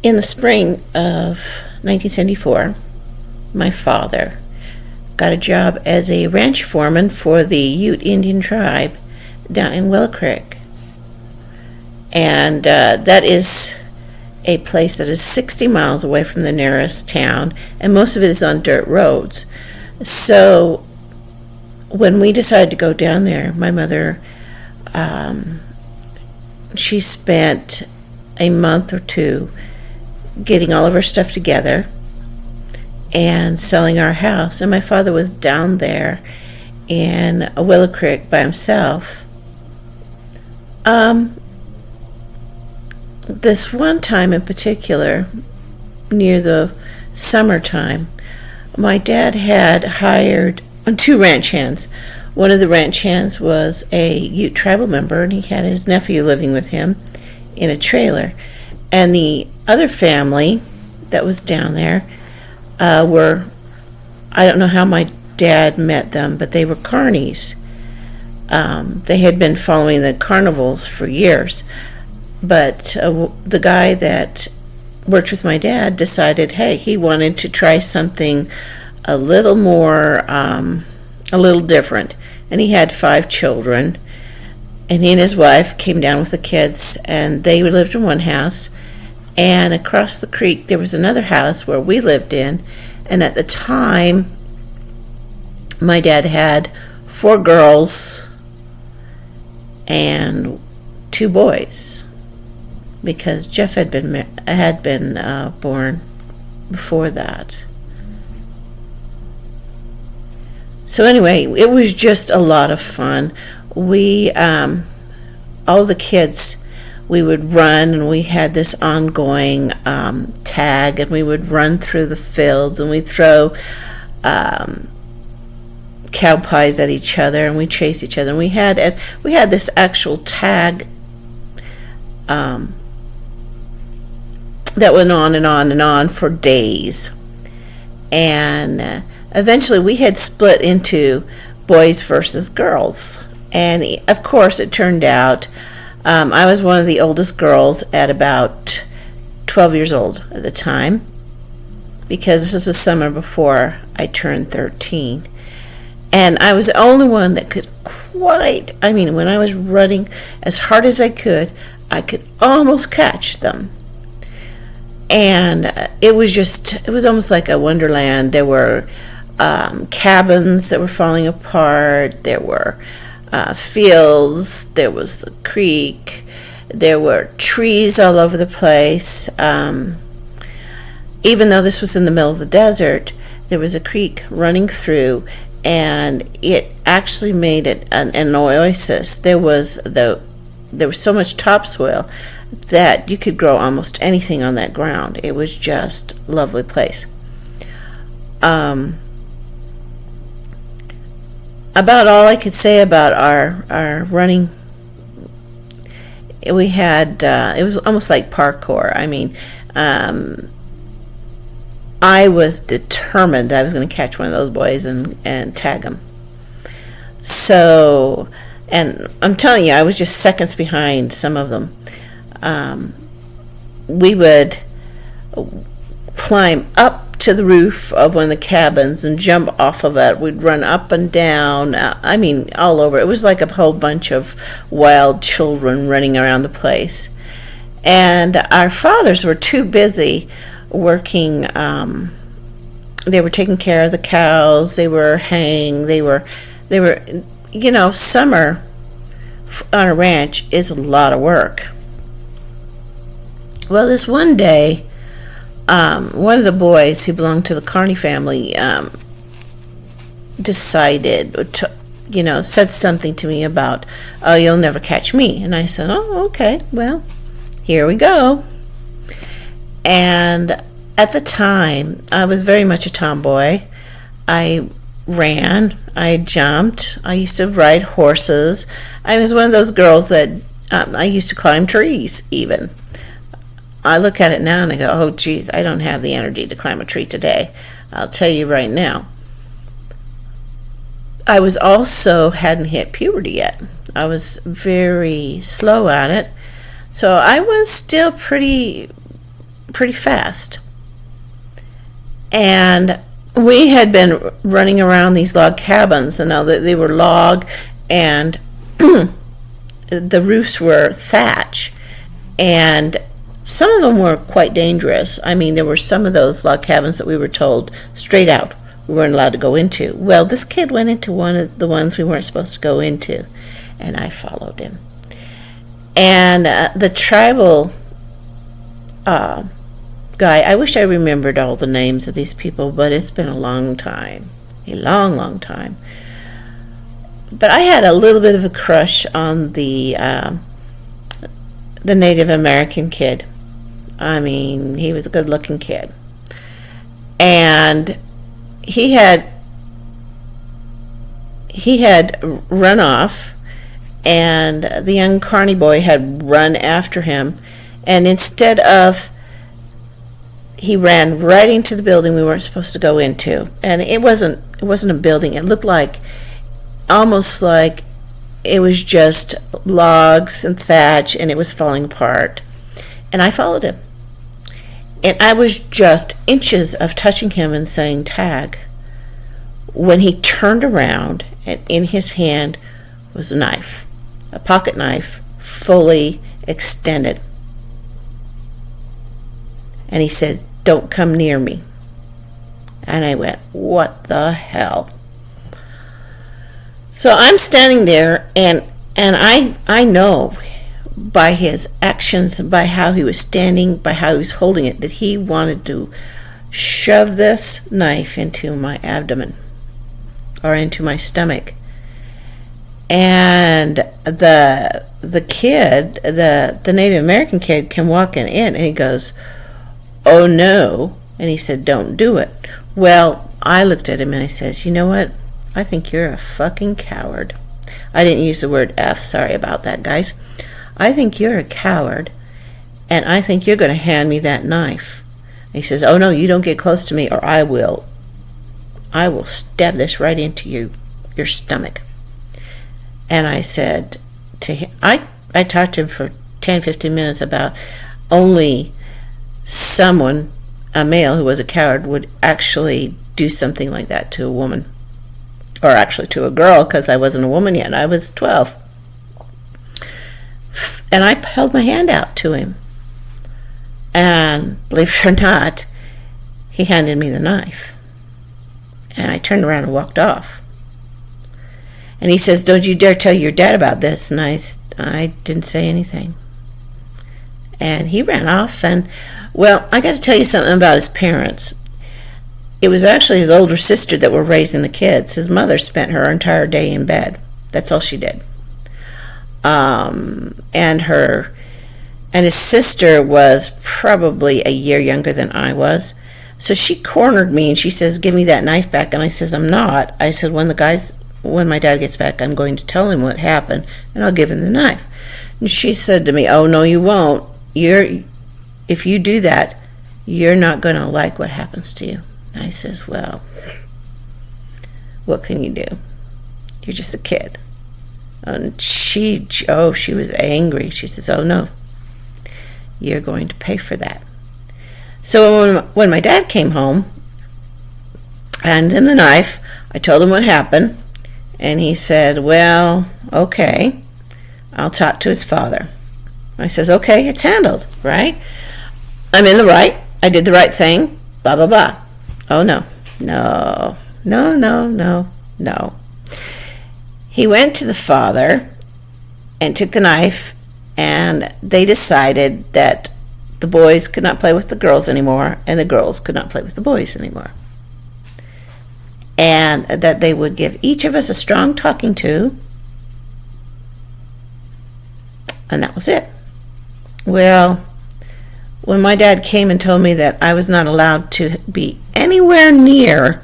In the spring of 1974, my father got a job as a ranch foreman for the Ute Indian tribe down in Willow Creek. And that is a place that is 60 miles away from the nearest town, and most of it is on dirt roads. So when we decided to go down there, my mother, she spent a month or two getting all of our stuff together and selling our house. And my father was down there in Willow Creek by himself. This one time in particular, near the summertime, my dad had hired 2 ranch hands. One of the ranch hands was a Ute tribal member, and he had his nephew living with him in a trailer. And the other family that was down there were, I don't know how my dad met them, but they were carnies. They had been following the carnivals for years. But the guy that worked with my dad decided, hey, he wanted to try something a little more, a little different. And he had 5 children. And he and his wife came down with the kids, and they lived in one house. And across the creek, there was another house where we lived in. And at the time, my dad had 4 girls and 2 boys, because Jeff had been born before that. So anyway, it was just a lot of fun. We, all the kids, we would run, and we had this ongoing tag, and we would run through the fields, and we'd throw cow pies at each other, and we'd chase each other. And we had this actual tag that went on and on and on for days. And eventually we had split into boys versus girls. And of course it turned out I was one of the oldest girls at about 12 years old at the time, because this was the summer before I turned 13. And I was the only one that could when I was running as hard as I could almost catch them. And it was almost like a wonderland. There were cabins that were falling apart. There were fields. There was the creek. There were trees all over the place. Even though this was in the middle of the desert, there was a creek running through, and it actually made it an oasis. There was so much topsoil that you could grow almost anything on that ground. It was just a lovely place. About all I could say about our running, we had, it was almost like parkour. I was determined I was going to catch one of those boys and tag him. So, and I'm telling you, I was just seconds behind some of them. We would climb up to the roof of one of the cabins and jump off of it. We'd run up and down, all over. It was like a whole bunch of wild children running around the place. And our fathers were too busy working. They were taking care of the cows. They were haying. They were, summer on a ranch is a lot of work. Well, this one day, one of the boys who belonged to the Carney family said something to me about, oh, you'll never catch me. And I said, oh, okay, well, here we go. And at the time, I was very much a tomboy. I ran, I jumped, I used to ride horses. I was one of those girls that I used to climb trees even. I look at it now and I go, oh, geez, I don't have the energy to climb a tree today. I'll tell you right now. I was also hadn't hit puberty yet. I was very slow at it. So I was still pretty pretty fast. And we had been running around these log cabins, and now they were log, and the roofs were thatch, and some of them were quite dangerous. I mean, there were some of those log cabins that we were told straight out we weren't allowed to go into. Well, this kid went into one of the ones we weren't supposed to go into, and I followed him. And the tribal guy, I wish I remembered all the names of these people, but it's been a long time. A long, long time. But I had a little bit of a crush on the Native American kid. I mean, he was a good-looking kid. And he had run off, and the young carny boy had run after him, and instead of, he ran right into the building we weren't supposed to go into. And it wasn't a building. It looked like, almost like it was just logs and thatch, and it was falling apart. And I followed him. And I was just inches of touching him and saying tag, when he turned around, and in his hand was a knife, a pocket knife, fully extended. And he said, "Don't come near me." And I went, what the hell? So I'm standing there, and I know by his actions, by how he was standing, by how he was holding it, that he wanted to shove this knife into my abdomen or into my stomach. And the kid, the Native American kid, came walking in, and he goes, "Oh no," and he said, "Don't do it." Well, I looked at him and I says, "You know what? I think you're a fucking coward." I didn't use the word F, sorry about that, guys. "I think you're a coward, and I think you're going to hand me that knife." And he says, "Oh no, you don't get close to me, or I will stab this right into your stomach." And I said to him, I talked to him for 10-15 minutes about only someone, a male who was a coward, would actually do something like that to a woman, or actually to a girl, because I wasn't a woman yet. I was 12. And I held my hand out to him, and believe it or not, he handed me the knife, and I turned around and walked off. And he says, "Don't you dare tell your dad about this." And I didn't say anything. And he ran off, and, well, I got to tell you something about his parents. It was actually his older sister that were raising the kids. His mother spent her entire day in bed. That's all she did. And his sister was probably a year younger than I was. So she cornered me, and she says, "Give me that knife back." And I says, "I'm not." I said, when my dad gets back, I'm going to tell him what happened, and I'll give him the knife." And she said to me, "Oh, no, you won't. If you do that, you're not going to like what happens to you." And I says, "Well, what can you do? You're just a kid." And she was angry. She says, "Oh, no, you're going to pay for that." So when my dad came home, I handed him the knife. I told him what happened, and he said, "Well, okay, I'll talk to his father." I says, "Okay, it's handled, right? I'm in the right. I did the right thing, blah, blah, blah." Oh, no. He went to the father and took the knife, and they decided that the boys could not play with the girls anymore, and the girls could not play with the boys anymore. And that they would give each of us a strong talking to, and that was it. Well, when my dad came and told me that I was not allowed to be anywhere near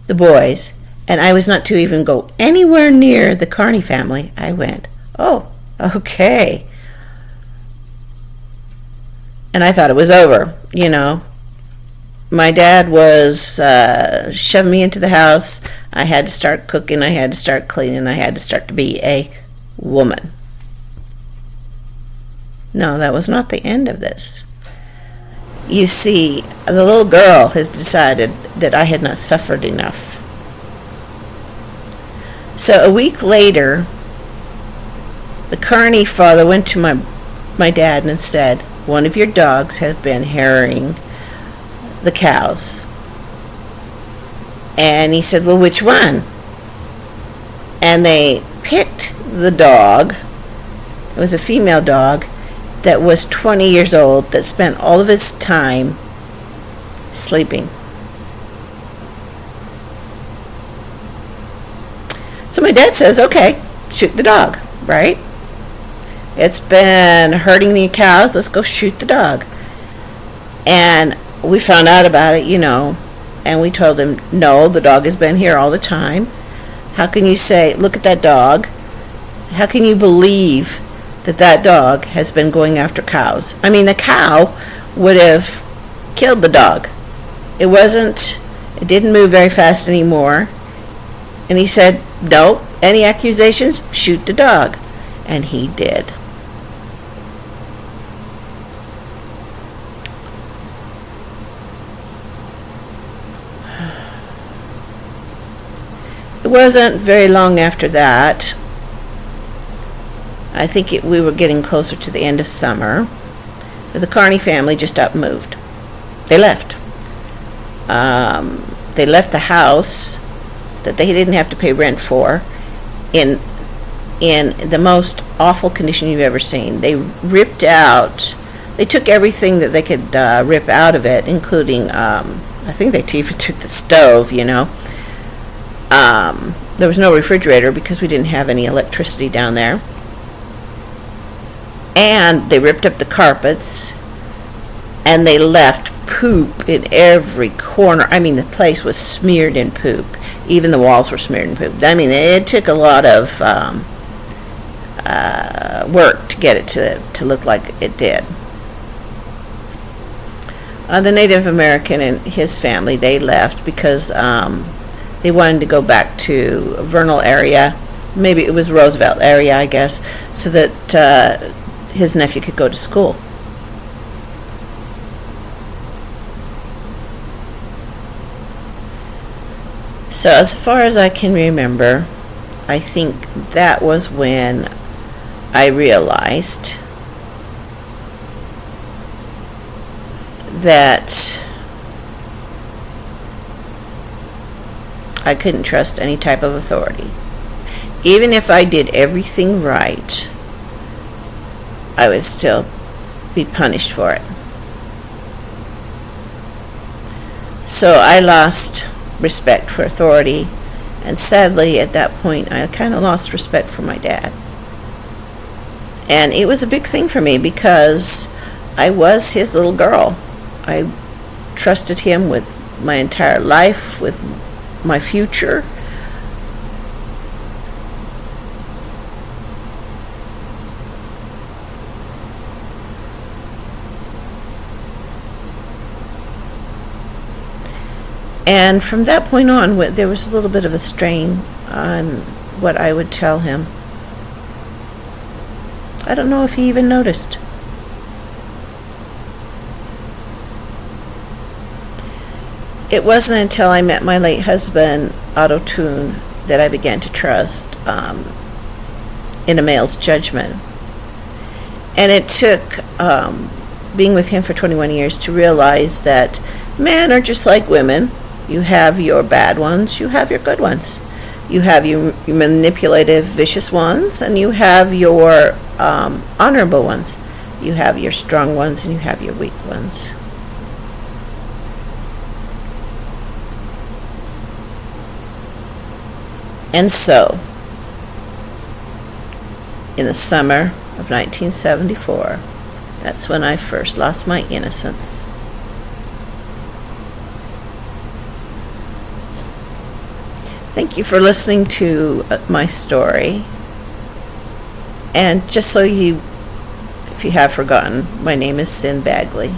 the boys, and I was not to even go anywhere near the Carney family, I went, "Oh, okay." And I thought it was over, you know. My dad was shoving me into the house. I had to start cooking. I had to start cleaning. I had to start to be a woman. No, that was not the end of this. You see, the little girl has decided that I had not suffered enough. So a week later, the carny father went to my dad and said, one of your dogs has been harrying the cows. And he said, well, which one? And they picked the dog. It was a female dog that was 20 years old, that spent all of its time sleeping. So my dad says, okay, shoot the dog, right? It's been hurting the cows, let's go shoot the dog. And we found out about it, and we told him, no, the dog has been here all the time. How can you say, look at that dog? How can you believe that dog has been going after cows? I mean, the cow would have killed the dog. It didn't move very fast anymore. And he said, no, any accusations, shoot the dog. And he did. It wasn't very long after that. I think we were getting closer to the end of summer. The Carney family just up moved. They left. They left the house that they didn't have to pay rent for in the most awful condition you've ever seen. They took everything that they could rip out of it, including, I think they even took the stove, There was no refrigerator because we didn't have any electricity down there. And they ripped up the carpets, and they left poop in every corner. I mean, the place was smeared in poop. Even the walls were smeared in poop. I mean, it took a lot of work to get it to look like it did. The Native American and his family, they left because they wanted to go back to Vernal area. Maybe it was Roosevelt area, I guess, so that his nephew could go to school. So as far as I can remember, I think that was when I realized that I couldn't trust any type of authority. Even if I did everything right, I would still be punished for it. So I lost respect for authority, and sadly at that point I kind of lost respect for my dad. And it was a big thing for me because I was his little girl. I trusted him with my entire life, with my future. And from that point on, there was a little bit of a strain on what I would tell him. I don't know if he even noticed. It wasn't until I met my late husband, Otto Tune, that I began to trust in a male's judgment. And it took being with him for 21 years to realize that men are just like women. You have your bad ones, you have your good ones. You have your manipulative, vicious ones, and you have your honorable ones. You have your strong ones, and you have your weak ones. And so, in the summer of 1974, that's when I first lost my innocence. Thank you for listening to my story. And just so if you have forgotten, my name is Dean Bagley.